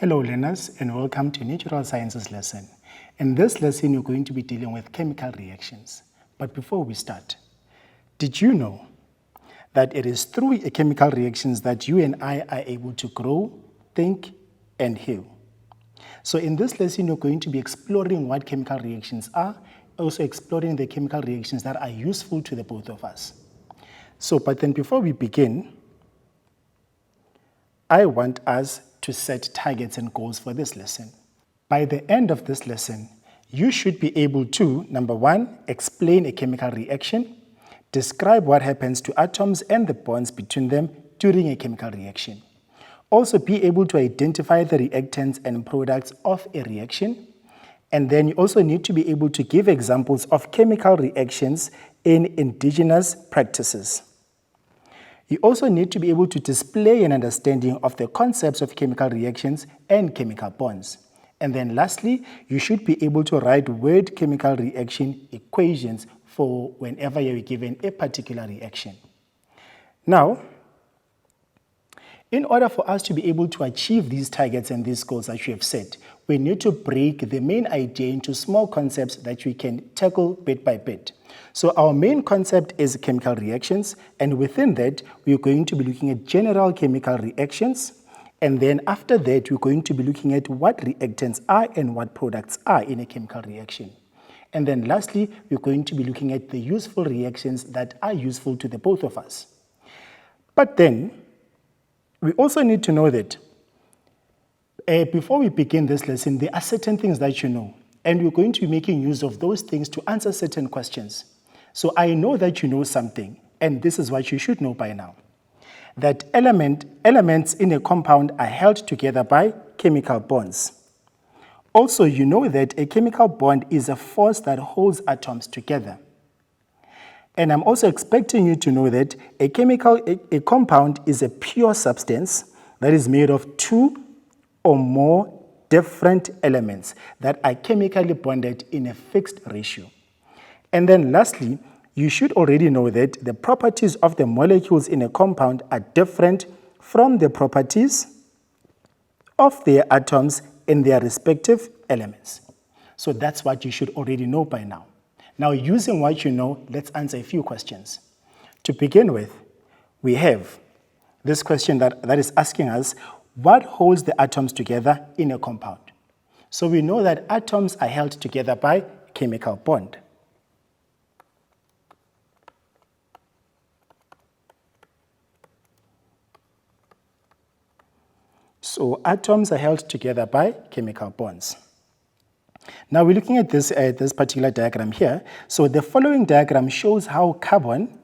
Hello learners and welcome to Natural Sciences lesson. In this lesson you're going to be dealing with chemical reactions. But before we start, did you know that it is through chemical reactions that you and I are able to grow, think and heal? So in this lesson you're going to be exploring what chemical reactions are, also exploring the chemical reactions that are useful to the both of us. But then before we begin, I want us to set targets and goals for this lesson. By the end of this lesson, you should be able to, number one, explain a chemical reaction, describe what happens to atoms and the bonds between them during a chemical reaction. Also be able to identify the reactants and products of a reaction. And then you also need to be able to give examples of chemical reactions in indigenous practices. You also need to be able to display an understanding of the concepts of chemical reactions and chemical bonds. And then lastly, you should be able to write word chemical reaction equations for whenever you're given a particular reaction. Now, in order for us to be able to achieve these targets and these goals that you have set, we need to break the main idea into small concepts that we can tackle bit by bit. So our main concept is chemical reactions, and within that, we're going to be looking at general chemical reactions, and then after that, we're going to be looking at what reactants are and what products are in a chemical reaction. And then lastly, we're going to be looking at the useful reactions that are useful to the both of us. But then, we also need to know that before we begin this lesson, there are certain things that you know, and we're going to be making use of those things to answer certain questions. So I know that you know something, and this is what you should know by now. That elements in a compound are held together by chemical bonds. Also, you know that a chemical bond is a force that holds atoms together. And I'm also expecting you to know that a compound is a pure substance that is made of two or more different elements that are chemically bonded in a fixed ratio. And then lastly, you should already know that the properties of the molecules in a compound are different from the properties of their atoms in their respective elements. So that's what you should already know by now. Now, using what you know, let's answer a few questions. To begin with, we have this question that is asking us, what holds the atoms together in a compound? So we know that atoms are held together by chemical bond. So atoms are held together by chemical bonds. Now we're looking at this particular diagram here. So the following diagram shows how carbon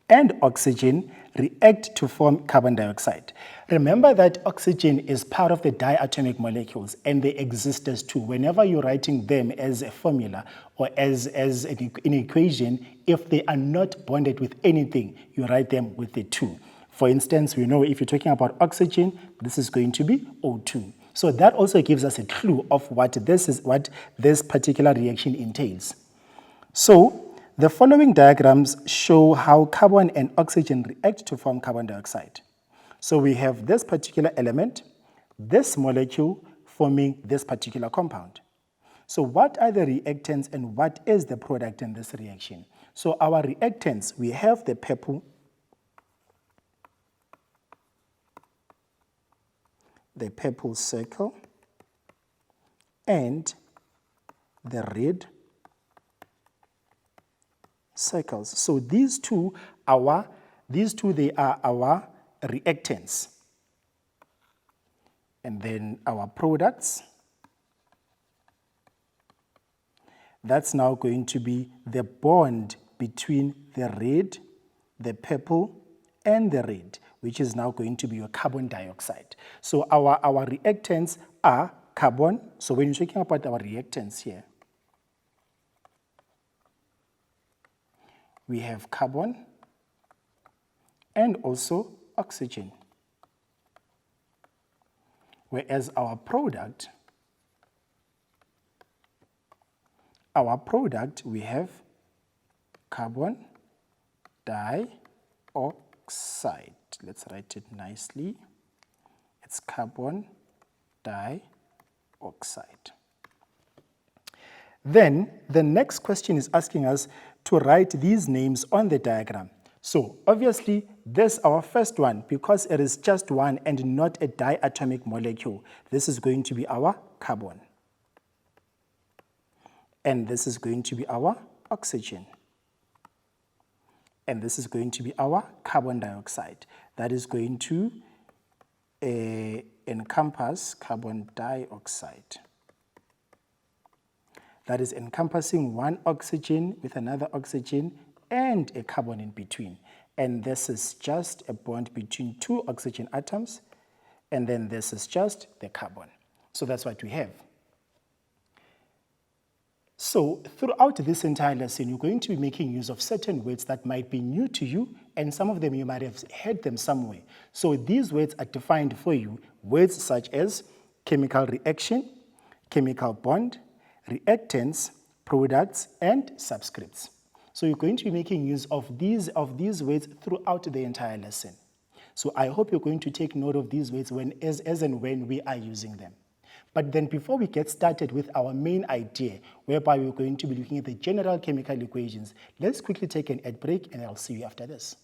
and oxygen react to form carbon dioxide. Remember that oxygen is part of the diatomic molecules and they exist as two. Whenever you're writing them as a formula or as an equation, if they are not bonded with anything, you write them with the two. For instance, we know if you're talking about oxygen, this is going to be O2. So that also gives us a clue of what this particular reaction entails. So the following diagrams show how carbon and oxygen react to form carbon dioxide. So we have this particular element, this molecule forming this particular compound. So what are the reactants and what is the product in this reaction? So our reactants, we have the purple, circle, and the red circles. So these two they are our reactants. And then our products, that's now going to be the bond between the red, the purple, and the red, which is now going to be your carbon dioxide. So our reactants are carbon. So when you're talking about our reactants here, we have carbon and also oxygen. Whereas our product, we have carbon dioxide. Let's write it nicely. It's carbon dioxide. Then the next question is asking us to write these names on the diagram. So obviously this our first one, because it is just one and not a diatomic molecule, this is going to be our carbon. And this is going to be our oxygen. And this is going to be our carbon dioxide. That is going to encompass carbon dioxide. That is encompassing one oxygen with another oxygen and a carbon in between. And this is just a bond between two oxygen atoms, and then this is just the carbon. So that's what we have. So throughout this entire lesson, you're going to be making use of certain words that might be new to you, and some of them you might have heard them somewhere. So these words are defined for you, words such as chemical reaction, chemical bond, reactants, products, and subscripts. So you're going to be making use of these words throughout the entire lesson. So I hope you're going to take note of these words as and when we are using them. But then before we get started with our main idea, whereby we're going to be looking at the general chemical equations, let's quickly take an ad break and I'll see you after this.